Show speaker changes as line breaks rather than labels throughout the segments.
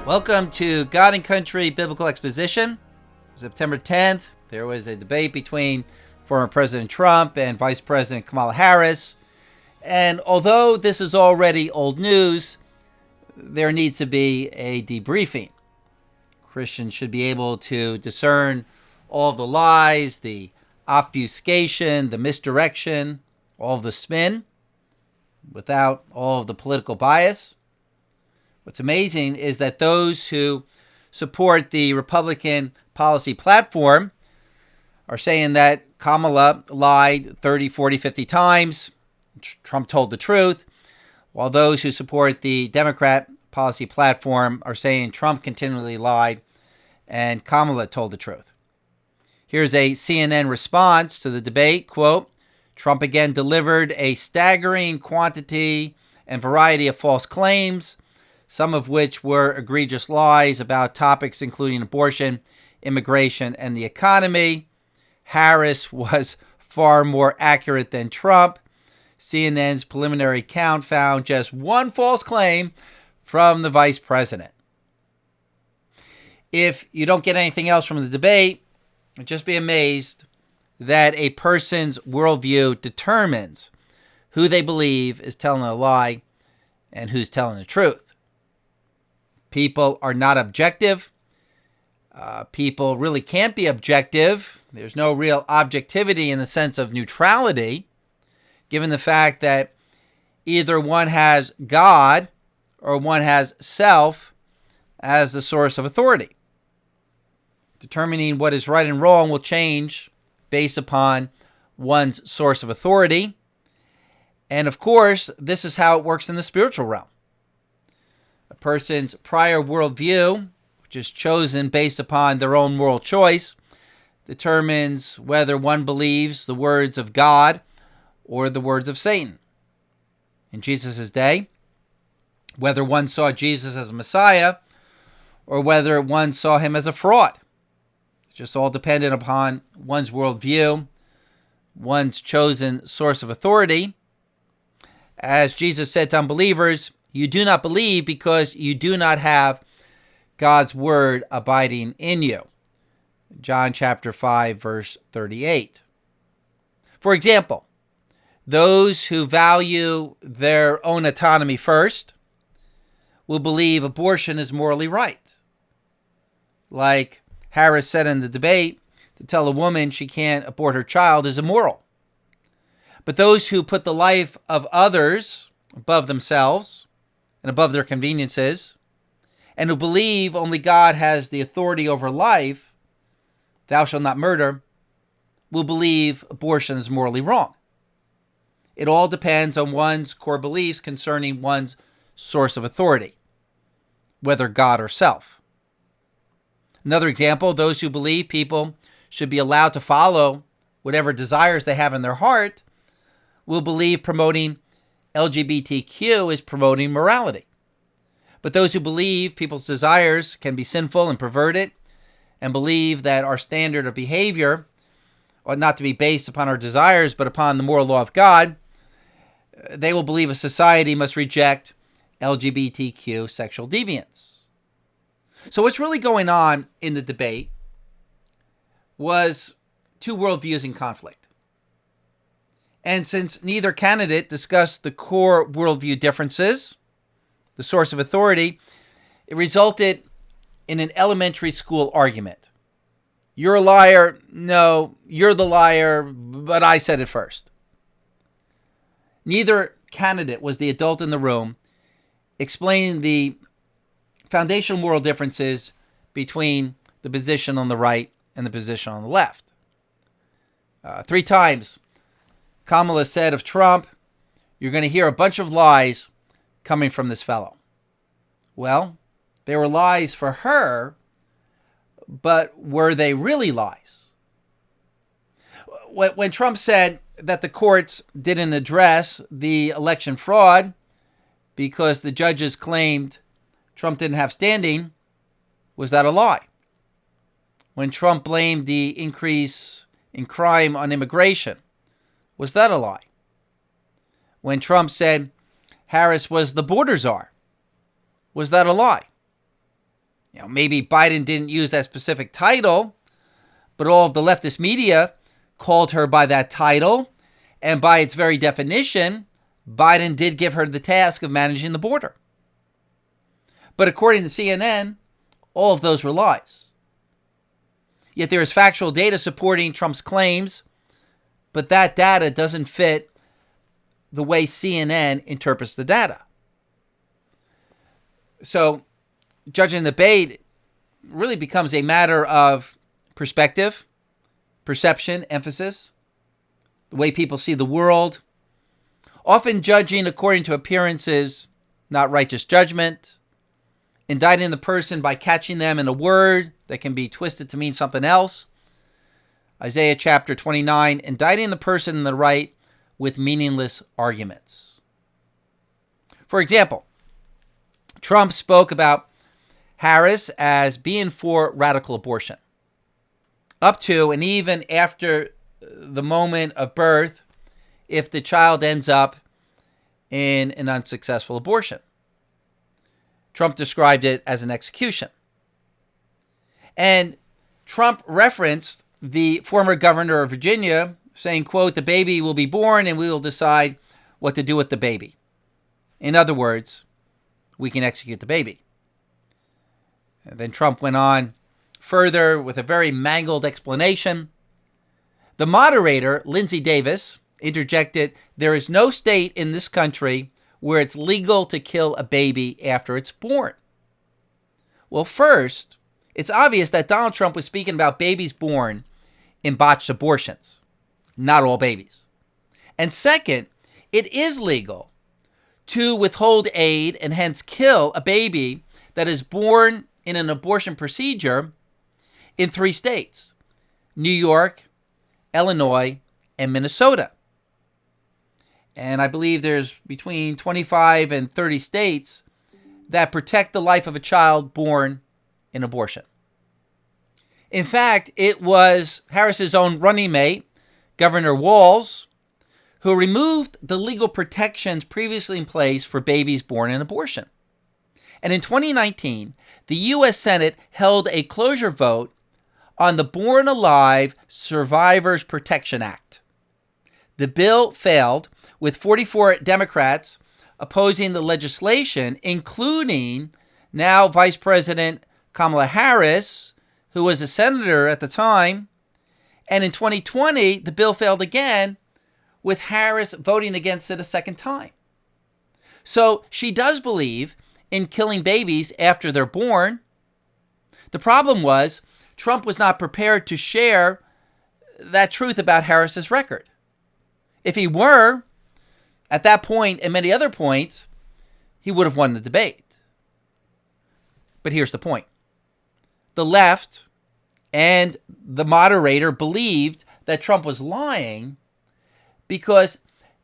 Welcome to God and Country Biblical Exposition. September 10th, there was a debate between former President Trump and Vice President Kamala Harris. And although this is already old news, there needs to be a debriefing. Christians should be able to discern all of the lies, the obfuscation, the misdirection, all of the spin, without all of the political bias. What's amazing is that those who support the Republican policy platform are saying that Kamala lied 30, 40, 50 times. Trump told the truth, while those who support the Democrat policy platform are saying Trump continually lied and Kamala told the truth. Here's a CNN response to the debate. Quote, Trump again delivered a staggering quantity and variety of false claims, some of which were egregious lies about topics including abortion, immigration, and the economy. Harris was far more accurate than Trump. CNN's preliminary count found just one false claim from the vice president. If you don't get anything else from the debate, just be amazed that a person's worldview determines who they believe is telling a lie and who's telling the truth. People are not objective. People really can't be objective. There's no real objectivity in the sense of neutrality, given the fact that either one has God or one has self as the source of authority. Determining what is right and wrong will change based upon one's source of authority. And of course, this is how it works in the spiritual realm. A person's prior worldview, which is chosen based upon their own moral choice, determines whether one believes the words of God or the words of Satan. In Jesus' day, whether one saw Jesus as a Messiah or whether one saw him as a fraud. It's just all dependent upon one's worldview, one's chosen source of authority. As Jesus said to unbelievers, you do not believe because you do not have God's word abiding in you. John chapter 5, verse 38. For example, those who value their own autonomy first will believe abortion is morally right. Like Harris said in the debate, to tell a woman she can't abort her child is immoral. But those who put the life of others above themselves and above their conveniences, and who believe only God has the authority over life, thou shalt not murder, will believe abortion is morally wrong. It all depends on one's core beliefs concerning one's source of authority, whether God or self. Another example, those who believe people should be allowed to follow whatever desires they have in their heart will believe promoting LGBTQ is promoting morality. But those who believe people's desires can be sinful and perverted and believe that our standard of behavior ought not to be based upon our desires but upon the moral law of God, they will believe a society must reject LGBTQ sexual deviance. So what's really going on in the debate was two worldviews in conflict. And since neither candidate discussed the core worldview differences, the source of authority, it resulted in an elementary school argument. You're a liar. No, you're the liar, but I said it first. Neither candidate was the adult in the room explaining the foundational moral differences between the position on the right and the position on the left. 3 times, Kamala said of Trump, you're going to hear a bunch of lies coming from this fellow. Well, they were lies for her, but were they really lies? When Trump said that the courts didn't address the election fraud because the judges claimed Trump didn't have standing, was that a lie? When Trump blamed the increase in crime on immigration, was that a lie? When Trump said Harris was the border czar, was that a lie? Maybe Biden didn't use that specific title, but all of the leftist media called her by that title. And by its very definition, Biden did give her the task of managing the border. But according to CNN, all of those were lies. Yet there is factual data supporting Trump's claims, but that data doesn't fit the way CNN interprets the data. So judging the debate really becomes a matter of perspective, perception, emphasis, the way people see the world, often judging according to appearances, not righteous judgment, indicting the person by catching them in a word that can be twisted to mean something else. Isaiah chapter 29, indicting the person in the right with meaningless arguments. For example, Trump spoke about Harris as being for radical abortion. Up to and even after the moment of birth, if the child ends up in an unsuccessful abortion. Trump described it as an execution. And Trump referenced the former governor of Virginia saying, quote, the baby will be born and we will decide what to do with the baby. In other words, we can execute the baby. And then Trump went on further with a very mangled explanation. The moderator, Lindsey Davis, interjected, there is no state in this country where it's legal to kill a baby after it's born. Well, first, it's obvious that Donald Trump was speaking about babies born in botched abortions, not all babies. And second, it is legal to withhold aid and hence kill a baby that is born in an abortion procedure in 3 states, New York, Illinois, and Minnesota. And I believe there's between 25 and 30 states that protect the life of a child born in abortion. In fact, it was Harris's own running mate, Governor Walz, who removed the legal protections previously in place for babies born in abortion. And in 2019, the U.S. Senate held a cloture vote on the Born Alive Survivors Protection Act. The bill failed, with 44 Democrats opposing the legislation, including now Vice President Kamala Harris, who was a senator at the time. And in 2020, the bill failed again, with Harris voting against it a second time. So she does believe in killing babies after they're born. The problem was Trump was not prepared to share that truth about Harris's record. If he were, at that point and many other points, he would have won the debate. But here's the point. The left and the moderator believed that Trump was lying because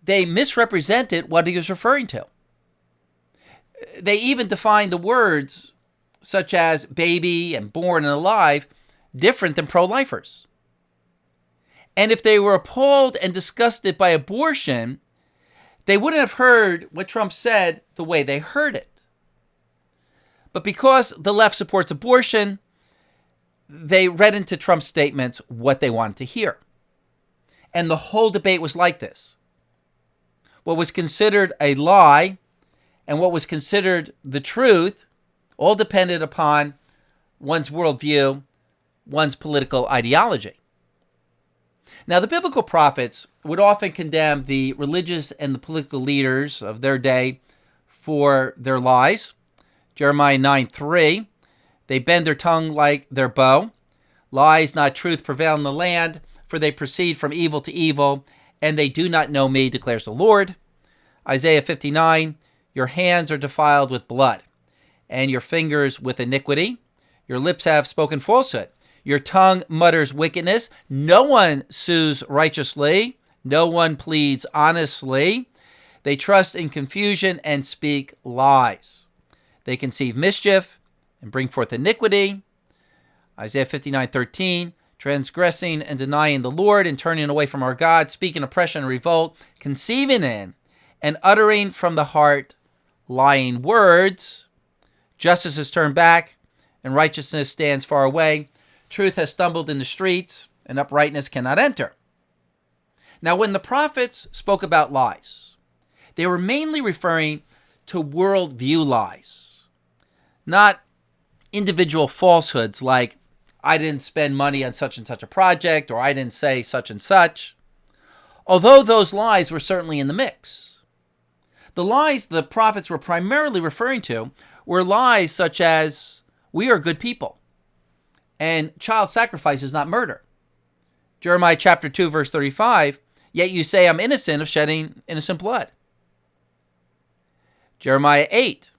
they misrepresented what he was referring to. They even defined the words such as baby and born and alive different than pro-lifers. And if they were appalled and disgusted by abortion, they wouldn't have heard what Trump said the way they heard it. But because the left supports abortion, they read into Trump's statements what they wanted to hear. And the whole debate was like this. What was considered a lie and what was considered the truth all depended upon one's worldview, one's political ideology. Now, the biblical prophets would often condemn the religious and the political leaders of their day for their lies. Jeremiah 9:3, they bend their tongue like their bow. Lies, not truth, prevail in the land, for they proceed from evil to evil, and they do not know me, declares the Lord. Isaiah 59, your hands are defiled with blood, and your fingers with iniquity. Your lips have spoken falsehood. Your tongue mutters wickedness. No one sues righteously. No one pleads honestly. They trust in confusion and speak lies. They conceive mischief and bring forth iniquity. Isaiah 59:13, transgressing and denying the Lord and turning away from our God, speaking oppression and revolt, conceiving in and uttering from the heart lying words. Justice is turned back and righteousness stands far away. Truth has stumbled in the streets, and uprightness cannot enter. Now, when the prophets spoke about lies, they were mainly referring to worldview lies, not individual falsehoods like, I didn't spend money on such and such a project, or I didn't say such and such, although those lies were certainly in the mix. The lies the prophets were primarily referring to were lies such as, we are good people, and child sacrifice is not murder. Jeremiah chapter 2, verse 35, yet you say I'm innocent of shedding innocent blood. Jeremiah 8,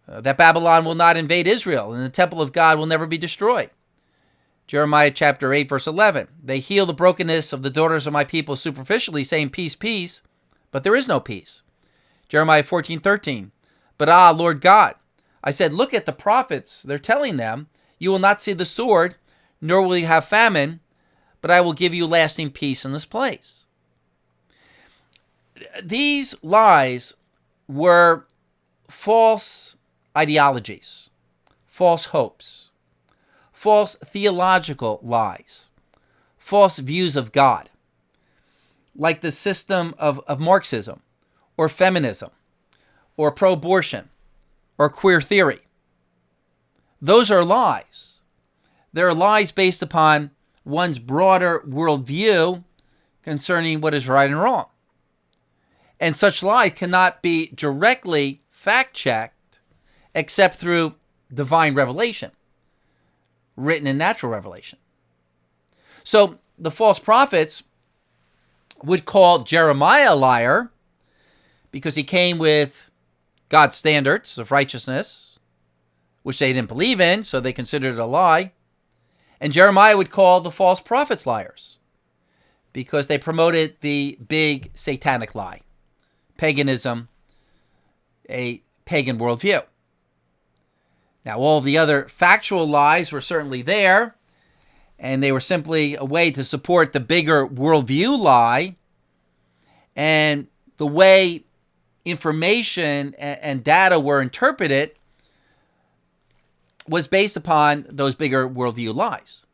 that Babylon will not invade Israel, and the temple of God will never be destroyed. Jeremiah chapter 8, verse 11, they heal the brokenness of the daughters of my people superficially, saying peace, peace, but there is no peace. Jeremiah 14:13, but Lord God, I said, look at the prophets. They're telling them, you will not see the sword, nor will you have famine, but I will give you lasting peace in this place. These lies were false ideologies, false hopes, false theological lies, false views of God, like the system of Marxism, or feminism, or pro-abortion, or queer theory. Those are lies. They're lies based upon one's broader worldview concerning what is right and wrong. And such lies cannot be directly fact-checked except through divine revelation, written in natural revelation. So the false prophets would call Jeremiah a liar because he came with God's standards of righteousness, which they didn't believe in, so they considered it a lie. And Jeremiah would call the false prophets liars because they promoted the big satanic lie, paganism, a pagan worldview. Now, all of the other factual lies were certainly there, and they were simply a way to support the bigger worldview lie. And the way information and data were interpreted was based upon those bigger worldview lies.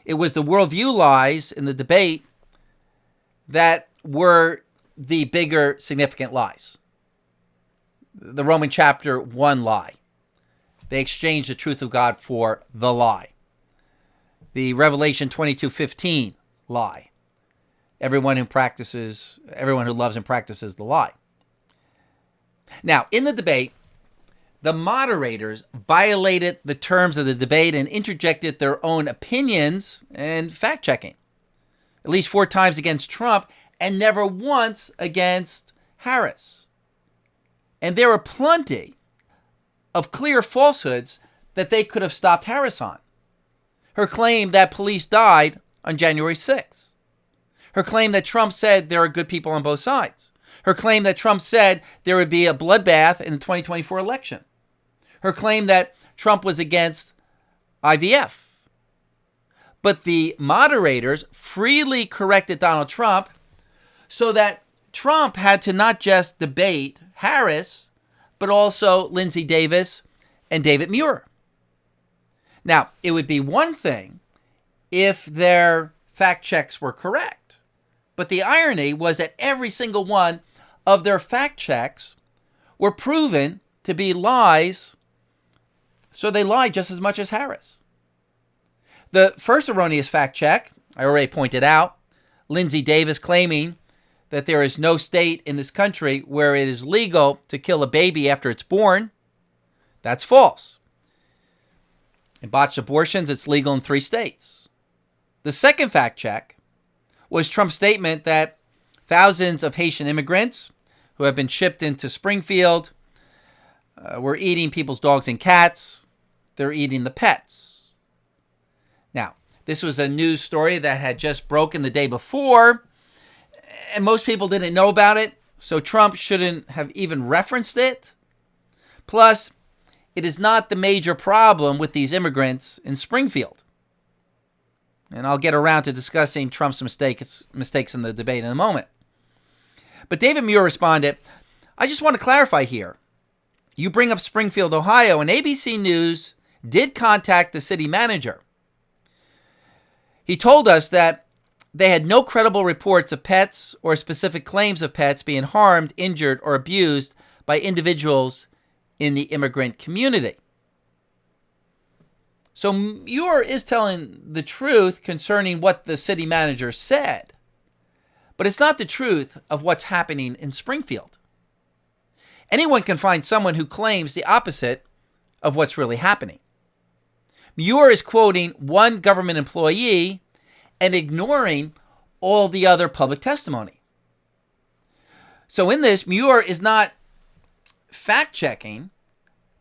It was the worldview lies in the debate that were the bigger significant lies. The Roman chapter 1 lie. They exchanged the truth of God for the lie. The Revelation 22:15 lie. Everyone who loves and practices the lie. Now, in the debate, the moderators violated the terms of the debate and interjected their own opinions and fact-checking. At least 4 times against Trump and never once against Harris. And there were plenty of clear falsehoods that they could have stopped Harris on. Her claim that police died on January 6th. Her claim that Trump said there are good people on both sides. Her claim that Trump said there would be a bloodbath in the 2024 election. Her claim that Trump was against IVF. But the moderators freely corrected Donald Trump so that Trump had to not just debate Harris, but also Lindsey Davis and David Muir. Now, it would be one thing if their fact checks were correct. But the irony was that every single one of their fact checks were proven to be lies, so they lied just as much as Harris. The first erroneous fact check, I already pointed out, Lindsey Davis claiming that there is no state in this country where it is legal to kill a baby after it's born. That's false. In botched abortions, it's legal in 3 states. The second fact check was Trump's statement that thousands of Haitian immigrants who have been shipped into Springfield were eating people's dogs and cats. They're eating the pets. Now, this was a news story that had just broken the day before, and most people didn't know about it, so Trump shouldn't have even referenced it. Plus, it is not the major problem with these immigrants in Springfield. And I'll get around to discussing Trump's mistakes in the debate in a moment. But David Muir responded, I just want to clarify here. you bring up Springfield, Ohio, and ABC News did contact the city manager. He told us that they had no credible reports of pets or specific claims of pets being harmed, injured, or abused by individuals in the immigrant community. So Muir is telling the truth concerning what the city manager said, but it's not the truth of what's happening in Springfield. Anyone can find someone who claims the opposite of what's really happening. Muir is quoting one government employee and ignoring all the other public testimony. So in this, Muir is not fact-checking,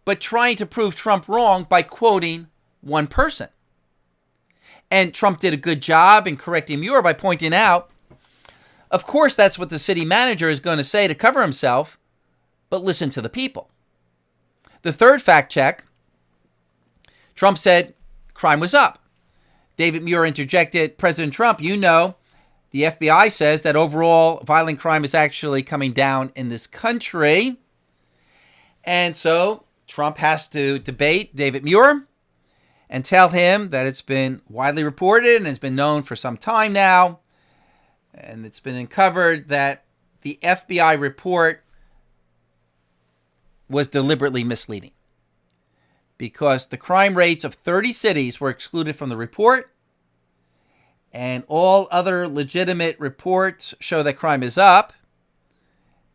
but trying to prove Trump wrong by quoting one person. And Trump did a good job in correcting Muir by pointing out, of course, that's what the city manager is going to say to cover himself, but listen to the people. The third fact check, Trump said crime was up. David Muir interjected, President Trump, you know, the FBI says that overall violent crime is actually coming down in this country. And so Trump has to debate David Muir and tell him that it's been widely reported and has been known for some time now, and it's been uncovered that the FBI report was deliberately misleading because the crime rates of 30 cities were excluded from the report, and all other legitimate reports show that crime is up.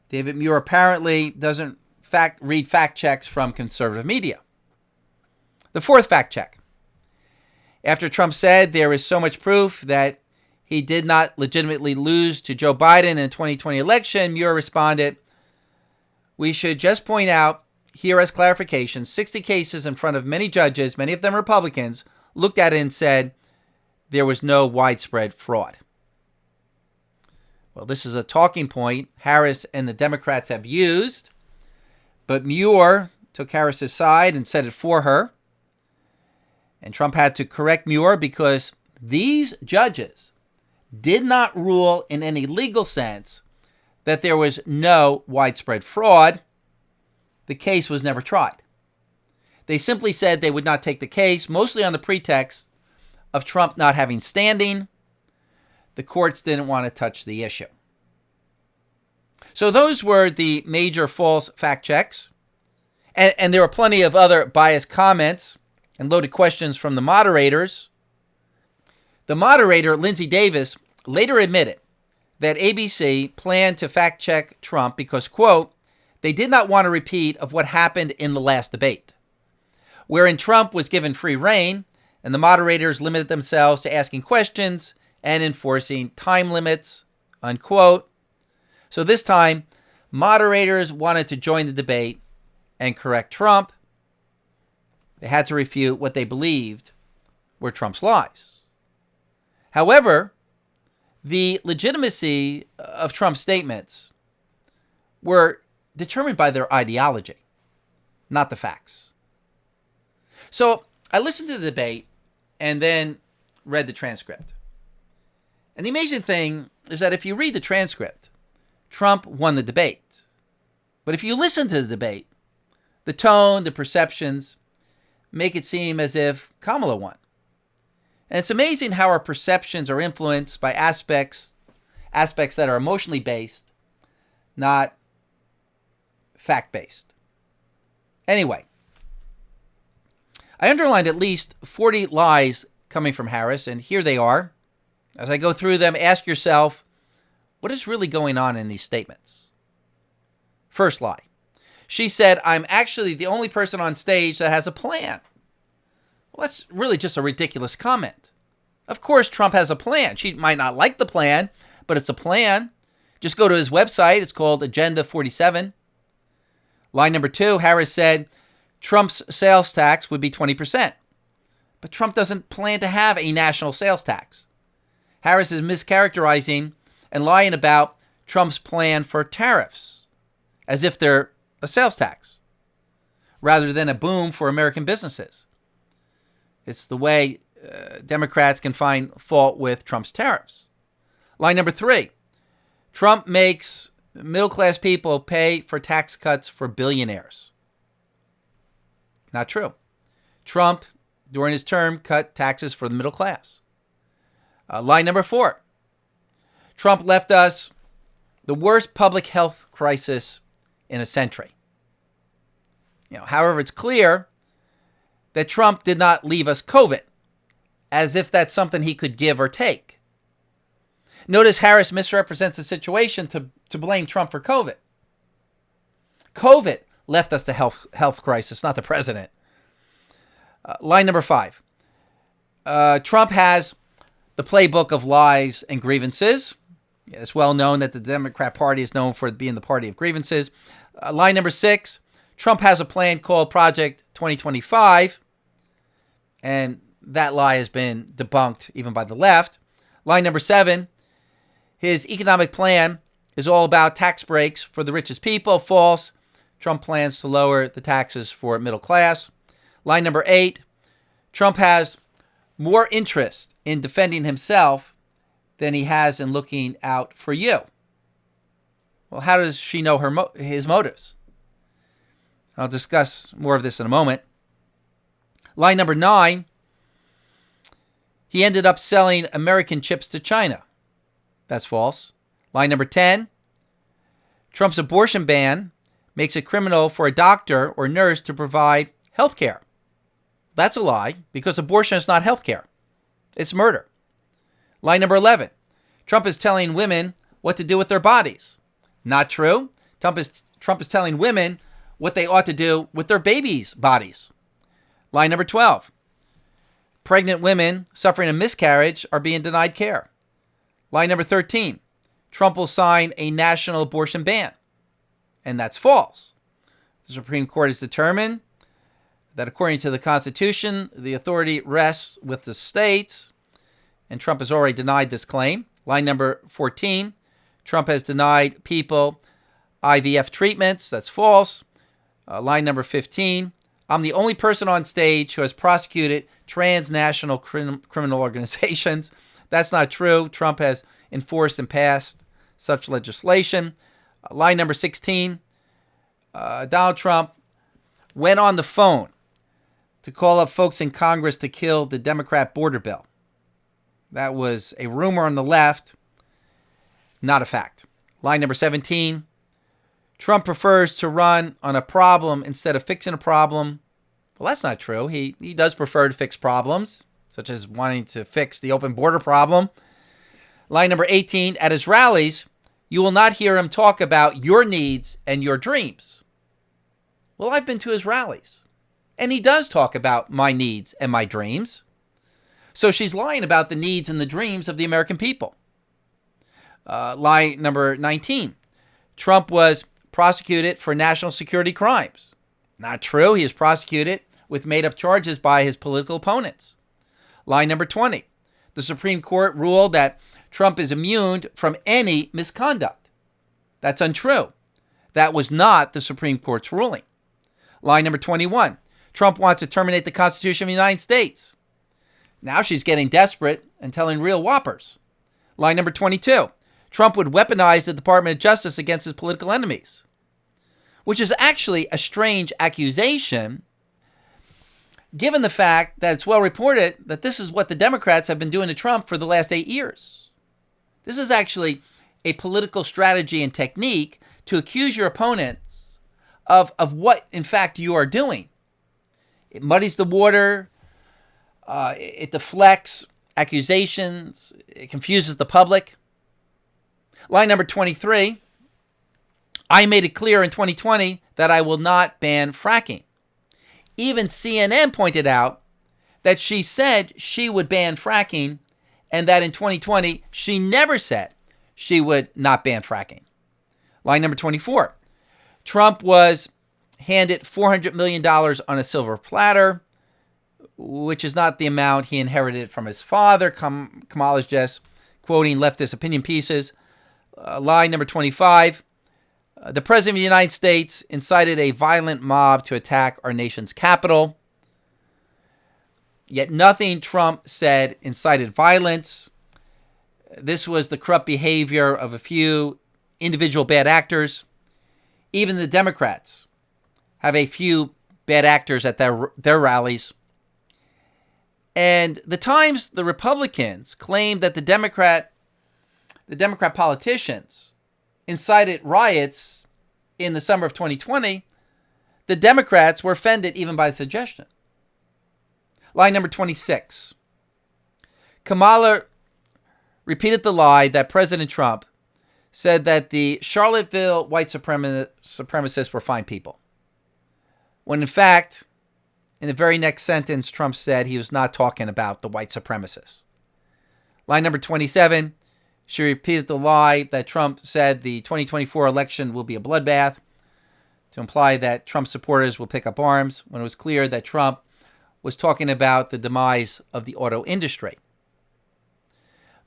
David Muir apparently doesn't read fact checks from conservative media. The fourth fact check. After Trump said there is so much proof that he did not legitimately lose to Joe Biden in the 2020 election, Muir responded, we should just point out here as clarification, 60 cases in front of many judges, many of them Republicans, looked at it and said there was no widespread fraud. Well, this is a talking point Harris and the Democrats have used, but Muir took Harris's side and said it for her. And Trump had to correct Muir because these judges did not rule in any legal sense that there was no widespread fraud. The case was never tried. They simply said they would not take the case, mostly on the pretext of Trump not having standing. The courts didn't want to touch the issue. So those were the major false fact checks. And there were plenty of other biased comments and loaded questions from the moderators. The moderator, Lindsay Davis, later admitted that ABC planned to fact check Trump because, quote, they did not want a repeat of what happened in the last debate, wherein Trump was given free rein and the moderators limited themselves to asking questions and enforcing time limits, unquote. So this time, moderators wanted to join the debate and correct Trump. They had to refute what they believed were Trump's lies. However, the legitimacy of Trump's statements were determined by their ideology, not the facts. So I listened to the debate and then read the transcript. And the amazing thing is that if you read the transcript, Trump won the debate. But if you listen to the debate, the tone, the perceptions make it seem as if Kamala won. And it's amazing how our perceptions are influenced by aspects that are emotionally based, not fact-based. Anyway, I underlined at least 40 lies coming from Harris, and here they are. As I go through them, ask yourself, what is really going on in these statements? First lie. She said, I'm actually the only person on stage that has a plan. Well, that's really just a ridiculous comment. Of course, Trump has a plan. She might not like the plan, but it's a plan. Just go to his website. It's called Agenda 47. Line number 2, Harris said Trump's sales tax would be 20%. But Trump doesn't plan to have a national sales tax. Harris is mischaracterizing and lying about Trump's plan for tariffs, as if they're a sales tax, rather than a boom for American businesses. It's the way Democrats can find fault with Trump's tariffs. Line number 3, Trump makes middle-class people pay for tax cuts for billionaires. Not true. Trump, during his term, cut taxes for the middle class. Lie number 4. Trump left us the worst public health crisis in a century. However, it's clear that Trump did not leave us COVID, as if that's something he could give or take. Notice Harris misrepresents the situation to blame Trump for COVID. COVID left us the health crisis, not the president. Line number 5. Trump has the playbook of lies and grievances. It's well known that the Democrat Party is known for being the party of grievances. Line number 6. Trump has a plan called Project 2025. And that lie has been debunked even by the left. Line number 7. His economic plan is all about tax breaks for the richest people. False. Trump plans to lower the taxes for middle class. Line number 8. Trump has more interest in defending himself than he has in looking out for you. Well, how does she know his motives? I'll discuss more of this in a moment. Line number 9. He ended up selling American chips to China. That's false. Line number 10. Trump's abortion ban makes it criminal for a doctor or nurse to provide health care. That's a lie, because abortion is not health care. It's murder. Line number 11. Trump is telling women what to do with their bodies. Not true. Trump is telling women what they ought to do with their babies' bodies. Line number 12. Pregnant women suffering a miscarriage are being denied care. Line number 13. Trump will sign a national abortion ban. And that's false. The Supreme Court has determined that according to the Constitution, the authority rests with the states, and Trump has already denied this claim. Line number 14, Trump has denied people IVF treatments. That's false. Line number 15, I'm the only person on stage who has prosecuted transnational criminal organizations. That's not true. Trump has enforced and passed such legislation. Line number 16, Donald Trump went on the phone to call up folks in Congress to kill the Democrat border bill. That was a rumor on the left, not a fact. Line number 17, Trump prefers to run on a problem instead of fixing a problem. Well, that's not true. He does prefer to fix problems, such as wanting to fix the open border problem. Line number 18, at his rallies, you will not hear him talk about your needs and your dreams. Well, I've been to his rallies, and he does talk about my needs and my dreams. So she's lying about the needs and the dreams of the American people. Lie number 19. Trump was prosecuted for national security crimes. Not true. He is prosecuted with made-up charges by his political opponents. Lie number 20. The Supreme Court ruled that Trump is immune from any misconduct. That's untrue. That was not the Supreme Court's ruling. Lie number 21. Trump wants to terminate the Constitution of the United States. Now she's getting desperate and telling real whoppers. Line number 22. Trump would weaponize the Department of Justice against his political enemies, which is actually a strange accusation, given the fact that it's well reported that this is what the Democrats have been doing to Trump for the last 8 years. This is actually a political strategy and technique to accuse your opponents of what, in fact, you are doing. It muddies the water. It deflects accusations. It confuses the public. Line number 23. I made it clear in 2020 that I will not ban fracking. Even CNN pointed out that she said she would ban fracking and that in 2020 she never said she would not ban fracking. Line number 24. Trump was handed $400 million on a silver platter, which is not the amount he inherited from his father. Kamala is just quoting leftist opinion pieces. Line number 25. The President of the United States incited a violent mob to attack our nation's capital. Yet nothing Trump said incited violence. This was the corrupt behavior of a few individual bad actors. Even the Democrats have a few bad actors at their rallies. And the times the Republicans claimed that the Democrat politicians incited riots in the summer of 2020, the Democrats were offended even by the suggestion. Line number 26. Kamala repeated the lie that President Trump said that the Charlottesville white supremacists were fine people, when in fact, in the very next sentence, Trump said he was not talking about the white supremacists. Line number 27, she repeated the lie that Trump said the 2024 election will be a bloodbath, to imply that Trump supporters will pick up arms, when it was clear that Trump was talking about the demise of the auto industry.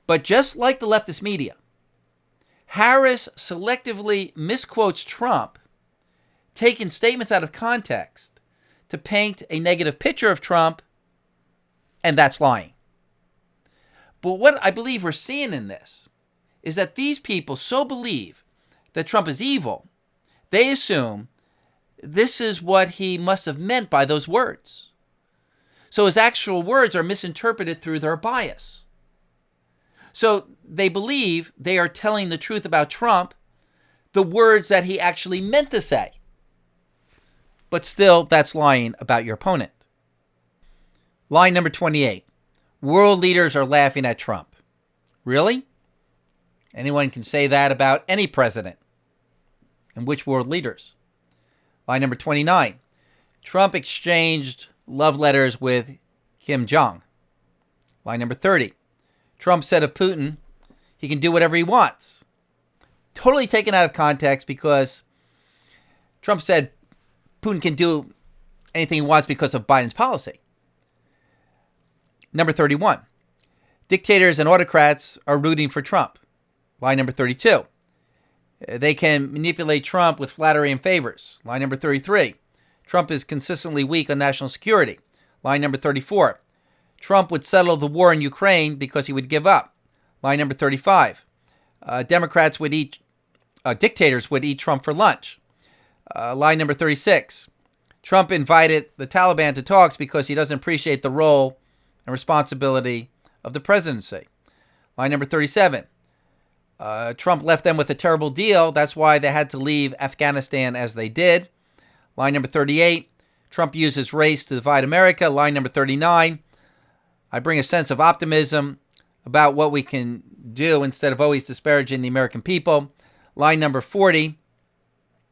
But just like the leftist media, Harris selectively misquotes Trump, taking statements out of context to paint a negative picture of Trump, and that's lying. But what I believe we're seeing in this is that these people so believe that Trump is evil, they assume this is what he must have meant by those words. So his actual words are misinterpreted through their bias. So they believe they are telling the truth about Trump, the words that he actually meant to say. But still, that's lying about your opponent. Line number 28. World leaders are laughing at Trump. Really? Anyone can say that about any president. And which world leaders? Line number 29. Trump exchanged love letters with Kim Jong. Line number 30. Trump said of Putin, he can do whatever he wants. Totally taken out of context, because Trump said Putin can do anything he wants because of Biden's policy. Number 31. Dictators and autocrats are rooting for Trump. Line number 32. They can manipulate Trump with flattery and favors. Line number 33. Trump is consistently weak on national security. Line number 34. Trump would settle the war in Ukraine because he would give up. Line number 35. Dictators would eat Trump for lunch. Line number 36. Trump invited the Taliban to talks because he doesn't appreciate the role and responsibility of the presidency. Line number 37. Trump left them with a terrible deal. That's why they had to leave Afghanistan as they did. Line number 38. Trump uses race to divide America. Line number 39. I bring a sense of optimism about what we can do instead of always disparaging the American people. Line number 40.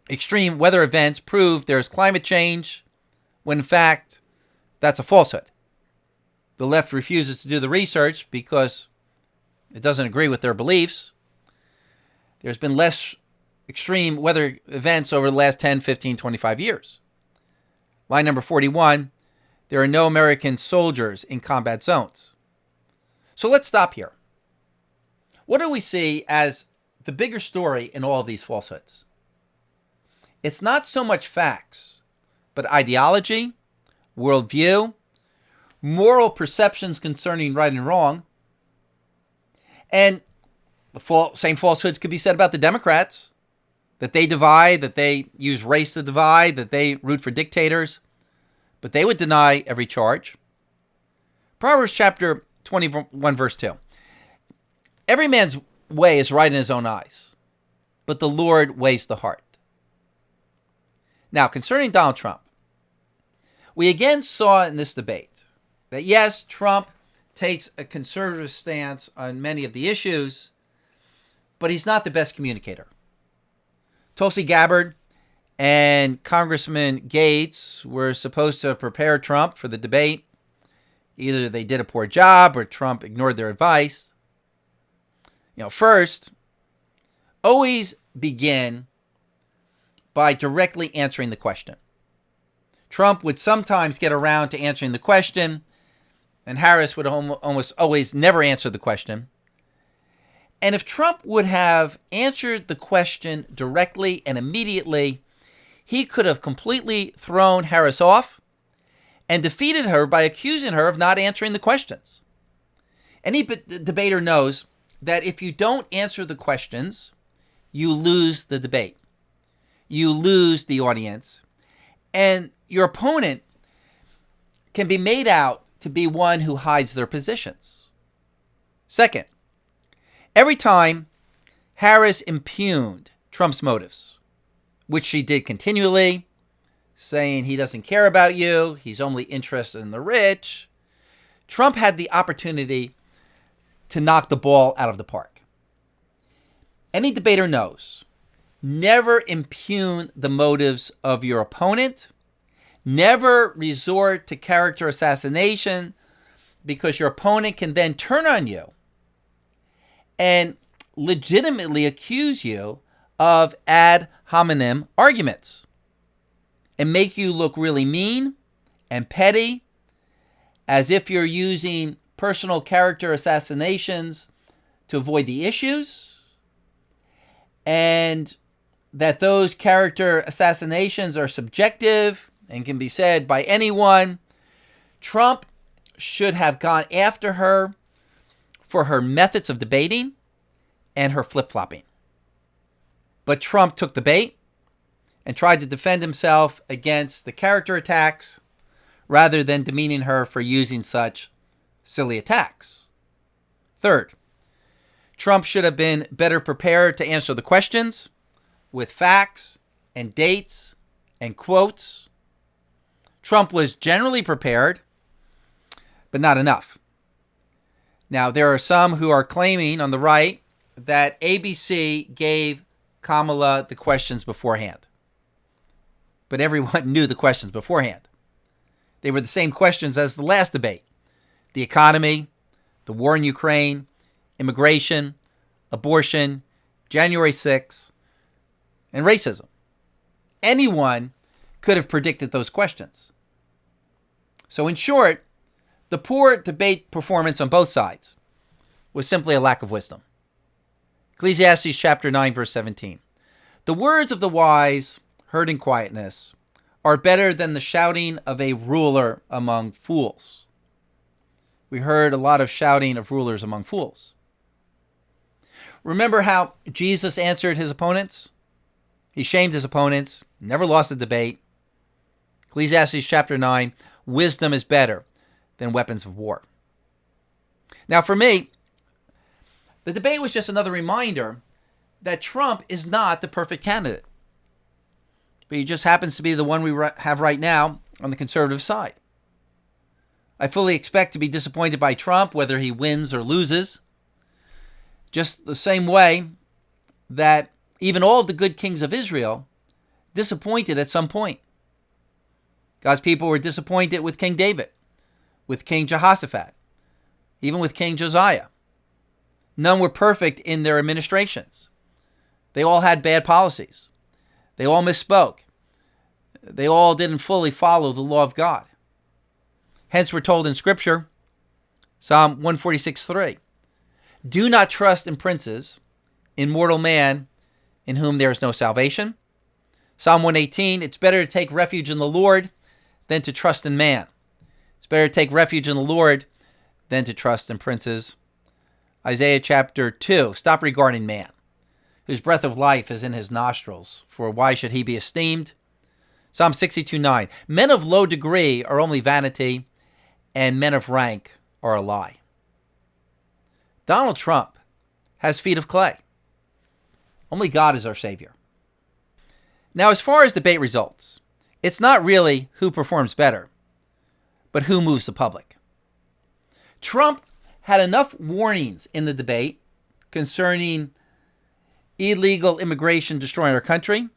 Extreme weather events prove there's climate change, when in fact, that's a falsehood. The left refuses to do the research because it doesn't agree with their beliefs. There's been less extreme weather events over the last 10, 15, 25 years. Line number 41. There are no American soldiers in combat zones. So let's stop here. What do we see as the bigger story in all of these falsehoods? It's not so much facts, but ideology, worldview, moral perceptions concerning right and wrong. And the same falsehoods could be said about the Democrats, that they divide, that they use race to divide, that they root for dictators, but they would deny every charge. Proverbs chapter 21, verse 2. Every man's way is right in his own eyes, but the Lord weighs the heart. Now, concerning Donald Trump, we again saw in this debate that yes, Trump takes a conservative stance on many of the issues, but he's not the best communicator. Tulsi Gabbard and Congressman Gates were supposed to prepare Trump for the debate. Either they did a poor job or Trump ignored their advice. First, always begin by directly answering the question. Trump would sometimes get around to answering the question, and Harris would almost always never answer the question. And if Trump would have answered the question directly and immediately, he could have completely thrown Harris off and defeated her by accusing her of not answering the questions. Any debater knows that if you don't answer the questions, you lose the debate. You lose the audience. And your opponent can be made out to be one who hides their positions. Second, every time Harris impugned Trump's motives, which she did continually, saying he doesn't care about you, he's only interested in the rich, Trump had the opportunity to knock the ball out of the park. Any debater knows, never impugn the motives of your opponent. Never resort to character assassination, because your opponent can then turn on you and legitimately accuse you of ad hominem arguments and make you look really mean and petty, as if you're using personal character assassinations to avoid the issues, and that those character assassinations are subjective and can be said by anyone. Trump should have gone after her for her methods of debating and her flip-flopping. But Trump took the bait and tried to defend himself against the character attacks rather than demeaning her for using such silly attacks. Third, Trump should have been better prepared to answer the questions with facts and dates and quotes. Trump was generally prepared, but not enough. Now, there are some who are claiming on the right that ABC gave Kamala the questions beforehand. But everyone knew the questions beforehand. They were the same questions as the last debate: the economy, the war in Ukraine, immigration, abortion, January 6th, and racism. Anyone could have predicted those questions. So in short, the poor debate performance on both sides was simply a lack of wisdom. Ecclesiastes chapter 9, verse 17. The words of the wise, heard in quietness, are better than the shouting of a ruler among fools. We heard a lot of shouting of rulers among fools. Remember how Jesus answered his opponents? He shamed his opponents, never lost a debate. Ecclesiastes chapter 9, wisdom is better than weapons of war. Now for me, the debate was just another reminder that Trump is not the perfect candidate. But he just happens to be the one we have right now on the conservative side. I fully expect to be disappointed by Trump, whether he wins or loses. Just the same way that even all of the good kings of Israel disappointed at some point. God's people were disappointed with King David, with King Jehoshaphat, even with King Josiah. None were perfect in their administrations. They all had bad policies. They all misspoke. They all didn't fully follow the law of God. Hence, we're told in Scripture, Psalm 146:3, do not trust in princes, in mortal man, in whom there is no salvation. Psalm 118, it's better to take refuge in the Lord than to trust in man. It's better to take refuge in the Lord than to trust in princes. Isaiah chapter 2, stop regarding man, whose breath of life is in his nostrils, for why should he be esteemed? Psalm 62:9, men of low degree are only vanity, and men of rank are a lie. Donald Trump has feet of clay. Only God is our Savior. Now, as far as debate results, it's not really who performs better, but who moves the public. Trump had enough warnings in the debate concerning illegal immigration destroying our country,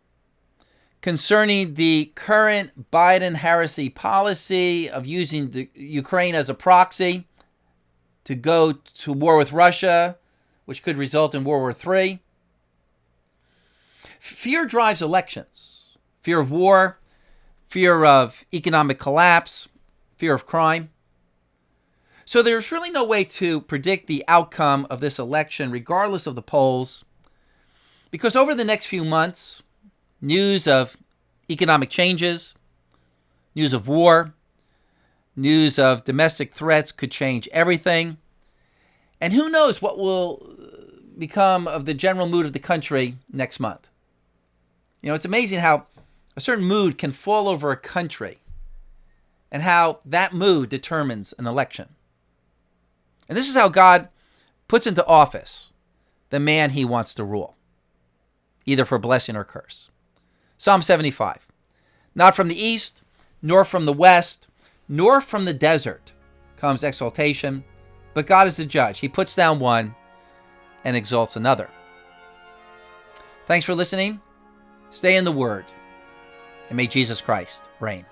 concerning the current Biden-Harris policy of using Ukraine as a proxy to go to war with Russia, which could result in World War III. Fear drives elections. Fear of war, fear of economic collapse, fear of crime. So there's really no way to predict the outcome of this election, regardless of the polls, because over the next few months, news of economic changes, news of war, news of domestic threats could change everything. And who knows what will become of the general mood of the country next month. You know, it's amazing how a certain mood can fall over a country and how that mood determines an election. And this is how God puts into office the man he wants to rule, either for blessing or curse. Psalm 75. Not from the east, nor from the west, nor from the desert comes exaltation, but God is the judge. He puts down one and exalts another. Thanks for listening. Stay in the Word, and may Jesus Christ reign.